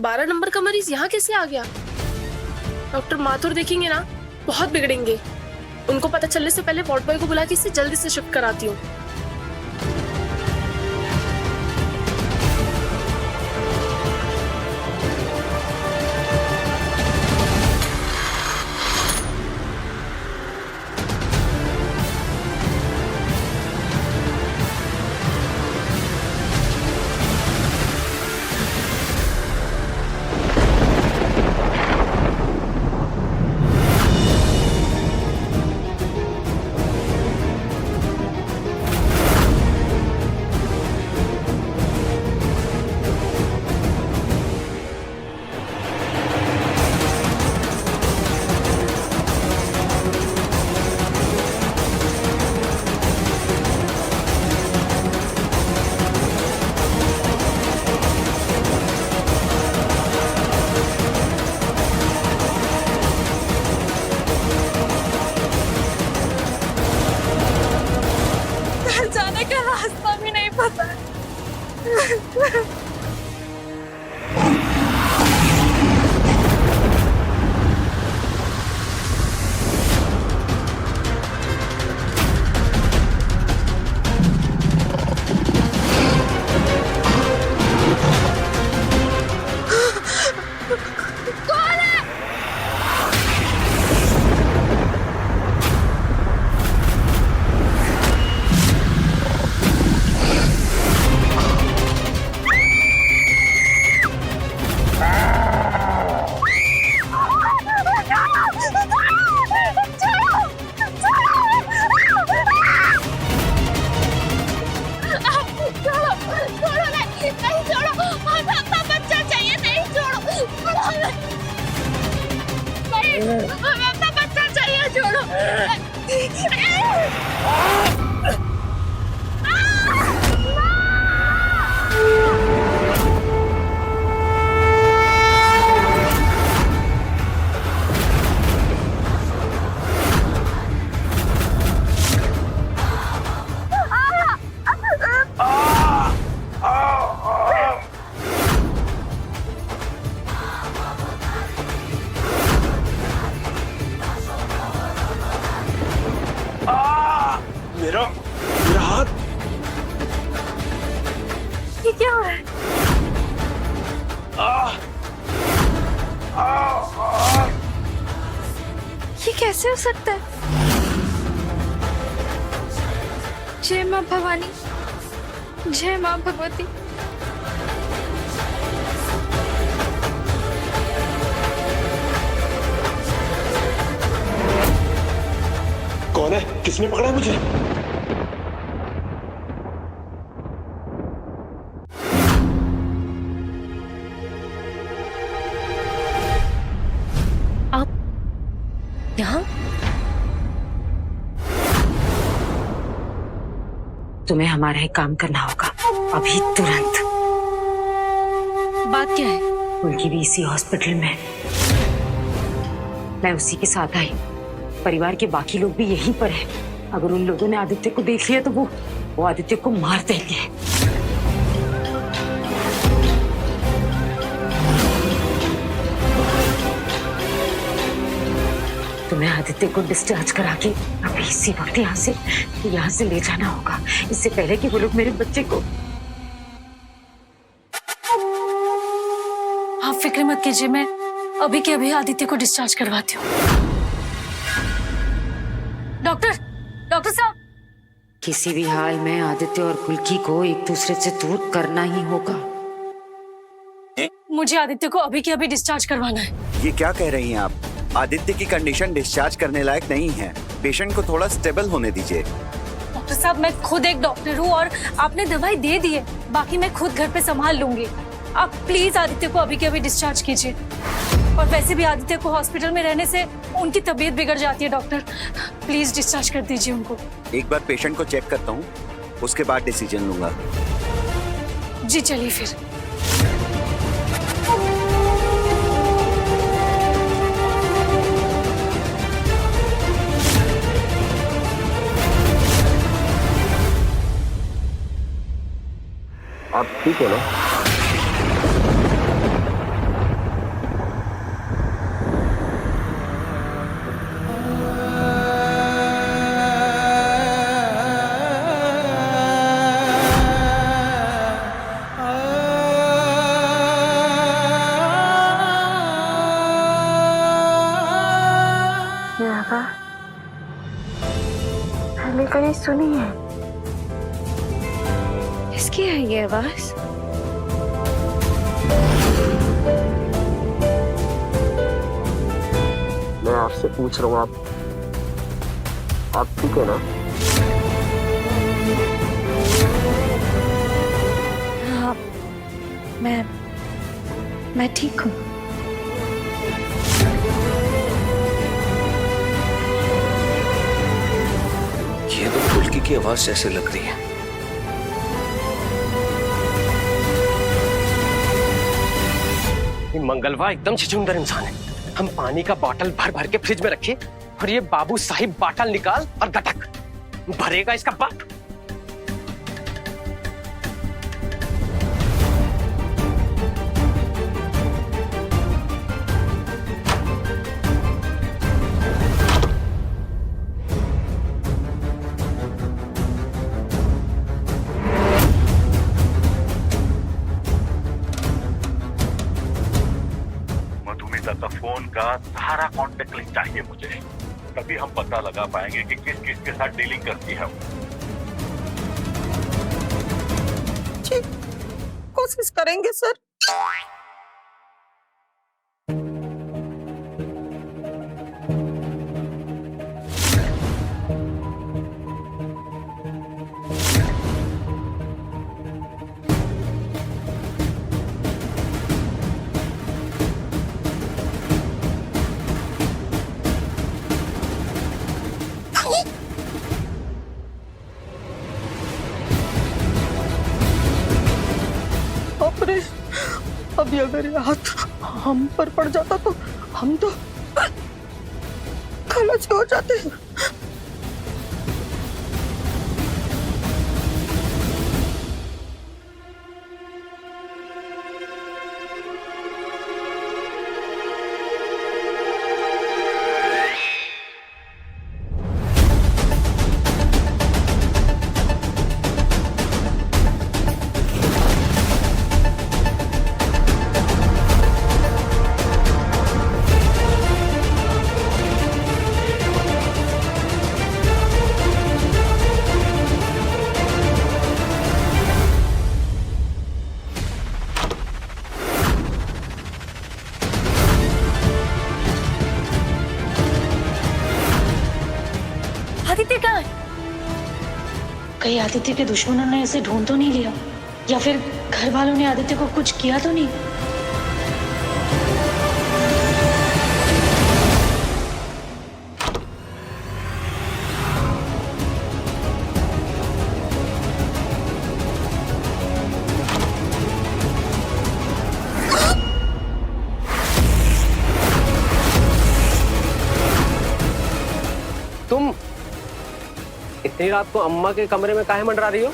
12 number का मरीज यहाँ कैसे आ गया? डॉक्टर माथुर देखेंगे ना, बहुत बिगड़ेंगे। उनको पता चलने से पहले वार्ड बॉय को बुला के इसे जल्दी से शिफ्ट कराती हूँ। जाने का रास्ता भी नहीं पता। अपना बच्चा चाहिए, छोड़ो। मेरा हाथ। ये क्या हो रहा है? ये कैसे हो सकता है? जय माँ भवानी, जय माँ भगवती। कौन है? किसने पकड़ा है मुझे? आप यहाँ? तुम्हें हमारा एक काम करना होगा अभी, तुरंत। बात क्या है? उनकी भी इसी हॉस्पिटल में, मैं उसी के साथ आई। परिवार के बाकी लोग भी यहीं पर हैं। अगर उन लोगों ने आदित्य को देख लिया तो वो आदित्य को मार देंगे। तुम्हें आदित्य को डिस्चार्ज करा के अभी इसी वक्त यहाँ से ले जाना होगा, इससे पहले कि वो लोग मेरे बच्चे को। आप फिक्र मत कीजिए, मैं अभी के अभी आदित्य को डिस्चार्ज करवाती हूँ। डॉक्टर साहब, किसी भी हाल में आदित्य और फुल्की को एक दूसरे से दूर करना ही होगा। मुझे आदित्य को अभी के अभी डिस्चार्ज करवाना है। ये क्या कह रही हैं आप? आदित्य की कंडीशन डिस्चार्ज करने लायक नहीं है। पेशेंट को थोड़ा स्टेबल होने दीजिए। डॉक्टर साहब, मैं खुद एक डॉक्टर हूँ और आपने दवाई दे दी है, बाकी मैं खुद घर पे संभाल लूंगी। आप प्लीज आदित्य को अभी के अभी डिस्चार्ज कीजिए। और वैसे भी आदित्य को हॉस्पिटल में रहने से उनकी तबीयत बिगड़ जाती है। डॉक्टर प्लीज डिस्चार्ज कर दीजिए उनको। एक बार पेशेंट को चेक करता हूँ, उसके बाद डिसीजन लूंगा। जी चलिए फिर। आप ठीक हो ना? सुनिए, किसकी है ये आवाज? मैं आपसे पूछ रहा हूँ, आप ठीक है ना? हाँ, मैं ठीक हूँ। ये तो फुल्की की आवाज जैसे लग रही है। ये मंगलवा एकदम छिछुंदर इंसान है। हम पानी का बोतल भर भर के फ्रिज में रखे और ये बाबू साहिब बोतल निकाल और गटक भरेगा इसका बाप। मधुमिता का फोन का सारा कांटेक्ट लिस्ट चाहिए मुझे, तभी हम पता लगा पाएंगे कि किस किस के साथ डीलिंग करती है वो। कोशिश करेंगे सर। अरे अभी अगर ये हाथ हम पर पड़ जाता तो हम तो खलास हो जाते। आदित्य कहाँ है? कहीं आदित्य के दुश्मनों ने इसे ढूंढ तो नहीं लिया, या फिर घर वालों ने आदित्य को कुछ किया तो नहीं? तुम इतनी रात को अम्मा के कमरे में काहे मंडरा रही हो?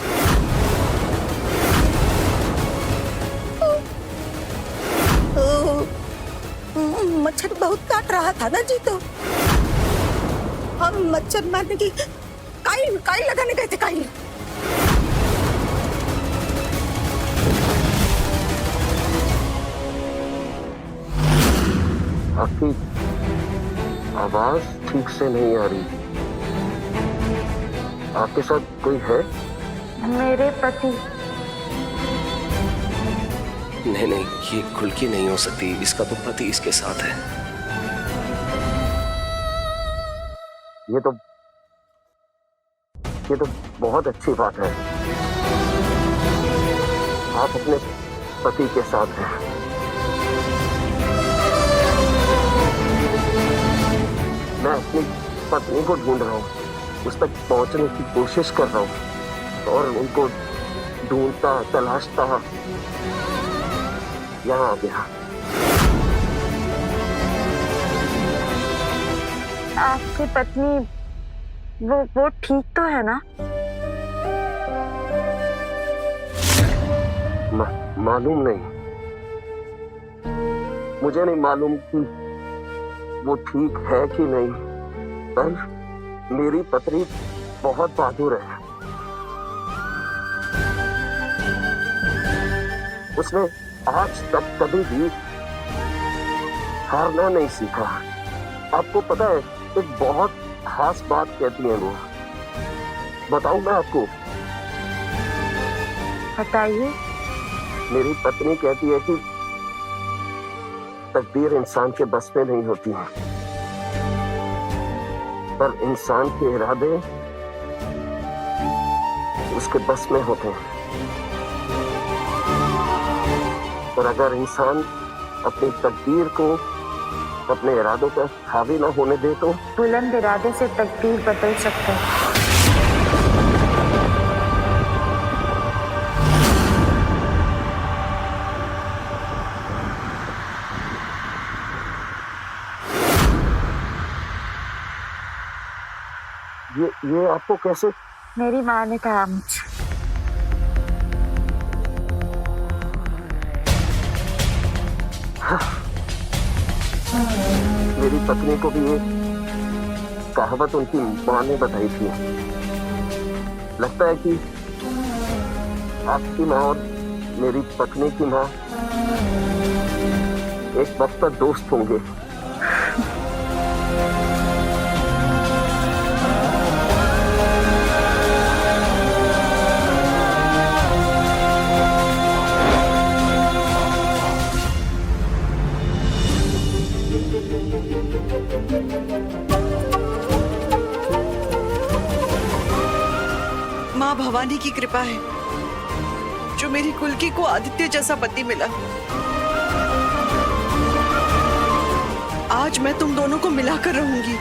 मच्छर बहुत काट रहा था ना जी, तो हम मच्छर मारने की काई लगाने गए थे। काई आपकी आवाज ठीक से नहीं आ रही। आपके साथ कोई है? मेरे पति। नहीं, ये खुल्की नहीं हो सकती। इसका तो पति इसके साथ है। ये तो बहुत अच्छी बात है। आप अपने पति के साथ हैं। मैं अपनी पत्नी को ढूंढ रहा हूँ, उस तक पहुंचने की कोशिश कर रहा हूँ और उनको ढूंढता तलाशता यहाँ आ गया। आपकी पत्नी वो ठीक तो है ना? मालूम नहीं, मुझे नहीं मालूम कि वो ठीक है कि नहीं, पर मेरी पत्नी बहुत बहादुर है। उसने आज तक कभी भी हारना नहीं सीखा। आपको पता है, एक बहुत खास बात कहती है वो बताऊं मैं आपको? बताइए। मेरी पत्नी कहती है कि तकदीर इंसान के बस में नहीं होती है, पर इंसान के इरादे उसके बस में होते हैं। और अगर इंसान अपनी तकदीर को अपने इरादों पर हावी न होने दे तो बुलंद इरादे से तकदीर बदल सकता है। ये आपको कैसे? मेरी माँ ने कहा मुझे। मेरी पत्नी को भी ये कहावत उनकी माँ ने बताई थी। लगता है कि आपकी माँ और मेरी पत्नी की माँ एक वक्त पर दोस्त होंगे। माँ भवानी की कृपा है जो मेरी कुल्की को आदित्य जैसा पति मिला। आज मैं तुम दोनों को मिलाकर रहूंगी।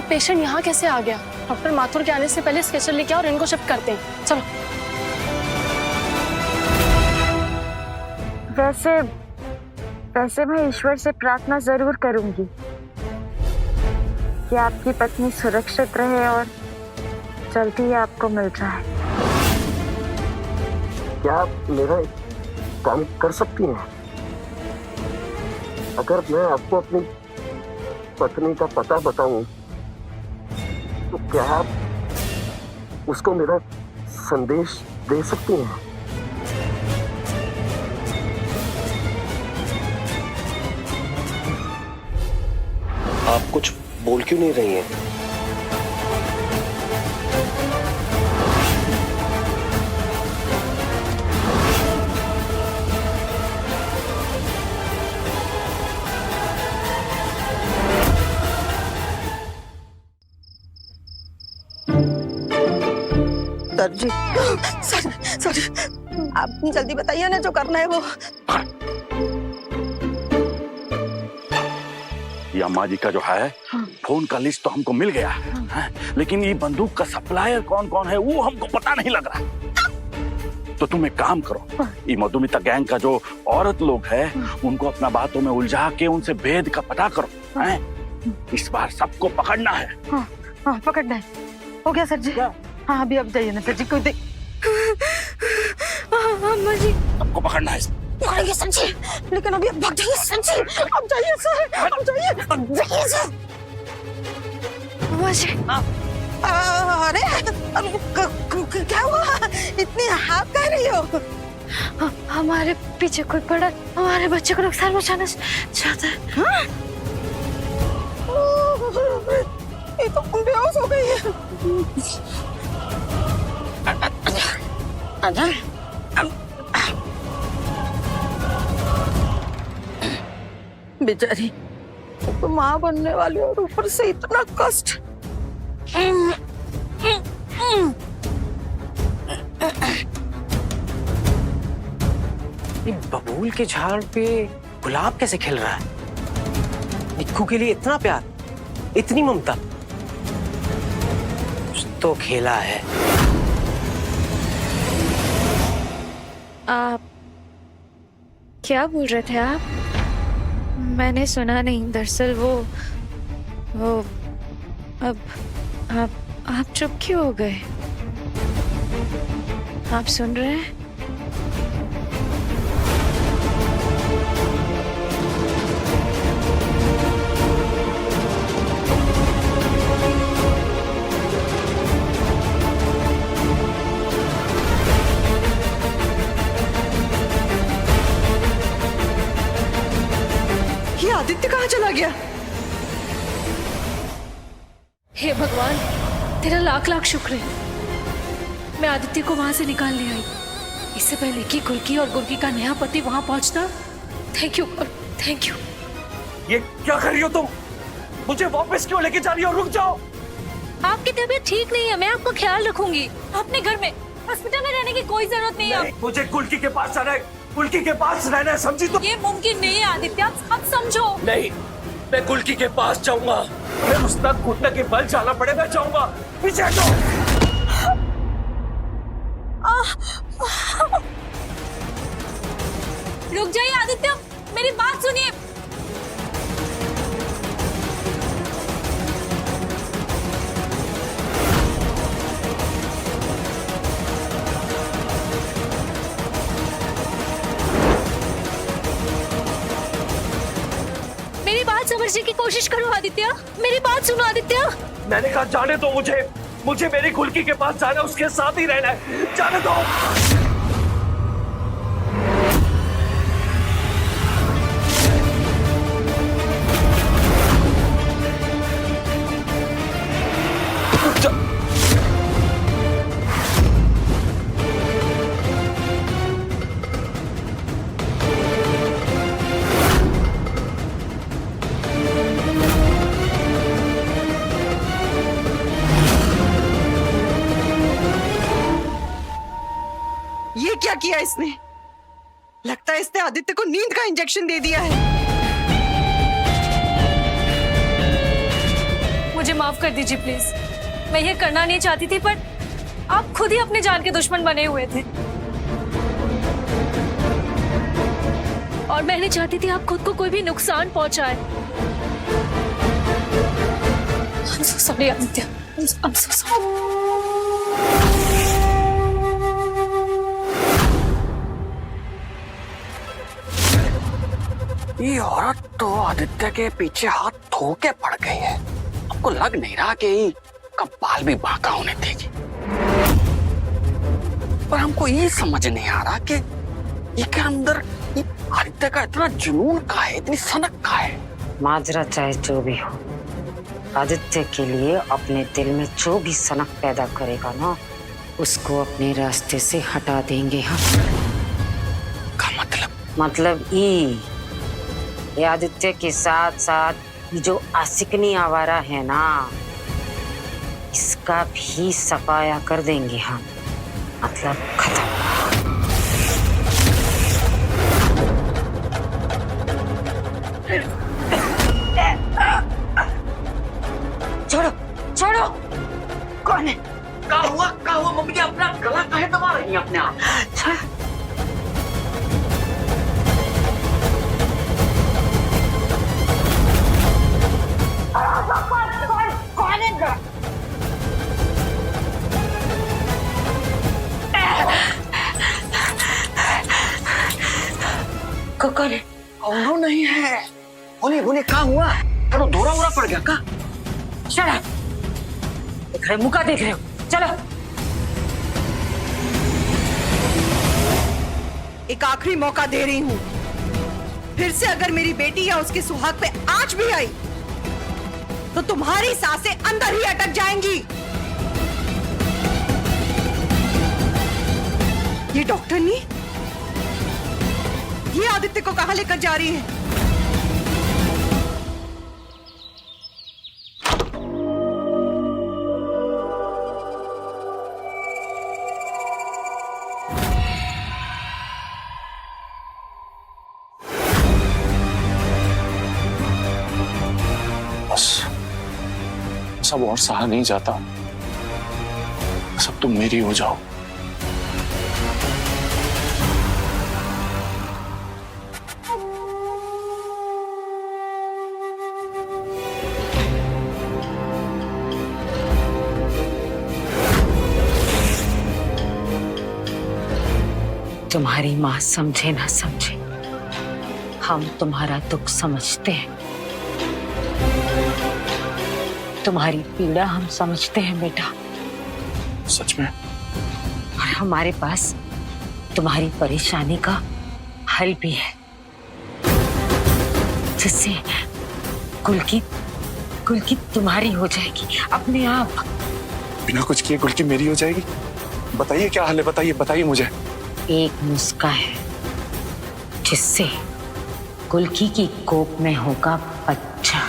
पेशेंट यहाँ कैसे आ गया? डॉक्टर माथुर के आने से पहले स्ट्रेचर लेके आओ और इनको शिफ्ट करते हैं। चलो। वैसे मैं ईश्वर से प्रार्थना जरूर करूंगी कि आपकी पत्नी सुरक्षित रहे और जल्दी ही आपको मिल जाए। क्या आप मेरा एक काम कर सकती हैं? अगर मैं आपको अपनी पत्नी का पता बताऊं तो क्या आप उसको मेरा संदेश दे सकती हैं? आप कुछ बोल क्यों नहीं रही हैं? सर आप जल्दी बताइए ना, जो करना है वो। ये अम्मा जी का जो है फोन का लिस्ट तो हमको मिल गया है, लेकिन ये बंदूक का सप्लायर कौन कौन है वो हमको पता नहीं लग रहा। तो तुम एक काम करो, ये मधुमिता गैंग का जो औरत लोग है उनको अपना बातों में उलझा के उनसे भेद का पता करो। हैं? इस बार सबको पकड़ना है। हाँ, पकड़ना है। हो गया सर जी। हाँ, अभी अब जाइए ना सर जी। कोई देख। अम्मा जी, सबको पकड़ना है। पकड़ेंगे सर जी, लेकिन अभी अब भाग जाइए सर जी। अब जाइए सर, अब जाइए, अब जाइए सर। अम्मा जी। अरे क्या हुआ? इतनी हाथ कह रही हो? हमारे पीछे कोई पड़ा, हमारे बच्चे को नुकसान पहुंचाना चाहता है। ये तो बेहोश हो गई है। बेचारी तो माँ बनने वाली और ऊपर से इतना कष्ट। बबूल के झाड़ पे गुलाब कैसे खिल रहा है? निक्कू के लिए इतना प्यार, इतनी ममता, कुछ तो खेला है। आप क्या बोल रहे थे आप? मैंने सुना नहीं। दरअसल वो अब आप चुप क्यों हो गए? आप सुन रहे हैं? ये आदित्य कहाँ चला गया? हे भगवान, तेरा लाख लाख शुक्र है मैं आदित्य को वहां से निकाल ले आई, इससे पहले कि गुलकी और गुलकी का नया पति वहां पहुंचता। Thank you God, thank you. ये क्या कर रही हो तुम? मुझे वापस क्यों लेके जा रही हो? रुक जाओ। आपकी तबीयत ठीक नहीं है, मैं आपका ख्याल रखूंगी। अपने घर में, हॉस्पिटल में रहने की कोई जरूरत नहीं है। मुझे गुलकी के पास जाना है, गुलकी के पास रहना है, समझी तुम? ये मुमकिन नहीं है आदित्य, आप समझो। नहीं, मैं गुलकी के पास जाऊंगा। मैं उस तक घुटने के बल जाना पड़े, मैं जाऊंगा। पीछे हटो। रुक जाइए आदित्य, मेरी बात सुनिए। मेरी बात समझने की कोशिश करो आदित्य, मेरी बात सुनो आदित्य। मैंने कहा जाने दो मुझे मेरी गुलकी के पास जाना है, उसके साथ ही रहना है, जाने दो। ये क्या किया इसने? लगता है इसने आदित्य को नींद का इंजेक्शन दे दिया है। मुझे माफ कर दीजिए प्लीज, मैं ये करना नहीं चाहती थी, पर आप खुद ही अपने जान के दुश्मन बने हुए थे और मैं नहीं चाहती थी आप खुद को कोई भी नुकसान पहुंचाए। I'm so sorry Aditya, I'm so sorry। ये औरत तो आदित्य के पीछे हाथ धो के पड़ गई है। आपको लग नहीं रहा कि कब बाल भी बांका होने देगी? पर हमको ये समझ नहीं आ रहा कि इसके अंदर ये आदित्य का इतना जुनून का है, इतनी सनक का है। माजरा चाहे जो भी हो, आदित्य के लिए अपने दिल में जो भी सनक पैदा करेगा ना, उसको अपने रास्ते से हटा देंगे हम। का मतलब ये आदित्य के साथ साथ जो आशिकनी आवारा है ना, इसका भी सफाया कर देंगे हम। मतलब खत्म। छोड़ो छोड़ो। कौन है? क्या हुआ मम्मी? अपना गला काहे दबा रही है अपने आप? कौन है? कौनो नहीं है। बोले क्या हुआ? चलो धोरा उरा पड़ गया का? चलो देख रहे, मुका देख रहे हो? चलो। एक आखिरी मौका दे रही हूँ, फिर से अगर मेरी बेटी या उसके सुहाग पे आंच भी आई तो तुम्हारी सांसें अंदर ही अटक जाएंगी। ये डॉक्टरनी ये आदित्य को कहां लेकर जा रही है? सब और सहा नहीं जाता। सब तुम मेरी हो जाओ। तुम्हारी माँ समझे ना समझे, हम तुम्हारा दुख समझते हैं, तुम्हारी पीड़ा हम समझते हैं बेटा। सच में? और हमारे पास तुम्हारी परेशानी का हल भी है, जिससे कुलकी तुम्हारी हो जाएगी अपने आप। बिना कुछ किए कुल्की मेरी हो जाएगी? बताइए क्या हाल है, बताइए मुझे। एक नुस्खा है जिससे कुल्की की कोख में होगा बच्चा।